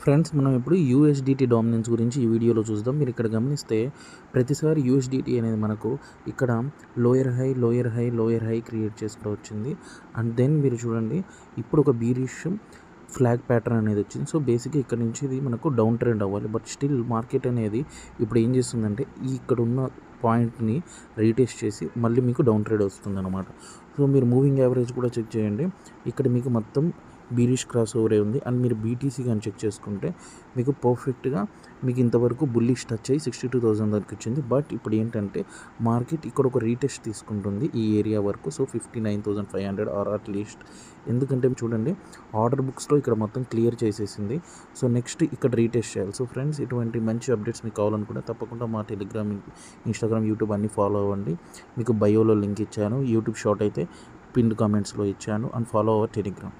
Friends మనం ఇప్పుడు USDT dominance గురించి ఈ వీడియోలో చూద్దాం. మీరు ఇక్కడ గమనిస్తే ప్రతిసారి యూఎస్డిటీ అనేది మనకు ఇక్కడ lower high lower high lower high create చేసుకుంటూ వచ్చింది. అండ్ దెన్ మీరు చూడండి ఇప్పుడు ఒక బీరిష్ ఫ్లాగ్ ప్యాటర్న్ అనేది వచ్చింది. సో బేసిక్గా ఇక్కడ నుంచి ఇది మనకు డౌన్ ట్రెండ్ అవ్వాలి. బట్ స్టిల్ మార్కెట్ అనేది ఇప్పుడు ఏం చేస్తుందంటే ఇక్కడ ఉన్న పాయింట్ని రీటెస్ట్ చేసి మళ్ళీ మీకు డౌన్ ట్రెండ్ వస్తుంది అనమాట. సో మీరు మూవింగ్ యావరేజ్ కూడా చెక్ చేయండి. ఇక్కడ మీకు మొత్తం బీరిష్ క్రాస్ ఓవరే ఉంది. అండ్ మీరు బీటీసీ కానీ చెక్ చేసుకుంటే మీకు పర్ఫెక్ట్గా మీకు ఇంతవరకు బుల్లిష్ టచ్ అయ్యి 62,000 వరకు వచ్చింది. బట్ ఇప్పుడు ఏంటంటే మార్కెట్ ఇక్కడ ఒక రీటెస్ట్ తీసుకుంటుంది ఈ ఏరియా వరకు. సో 59,500 ఆర్ అట్లీస్ట్, ఎందుకంటే చూడండి ఆర్డర్ బుక్స్లో ఇక్కడ మొత్తం క్లియర్ చేసేసింది. సో నెక్స్ట్ ఇక్కడ రీటెస్ట్ చేయాలి. సో ఫ్రెండ్స్ ఇటువంటి మంచి అప్డేట్స్ మీకు కావాలనుకుంటే తప్పకుండా మా టెలిగ్రామ్, ఇన్స్టాగ్రామ్, యూట్యూబ్ అన్నీ ఫాలో అవ్వండి. మీకు బయోలో లింక్ ఇచ్చాను. యూట్యూబ్ షార్ట్ అయితే పిన్ కామెంట్స్లో ఇచ్చాను. And follow our Telegram.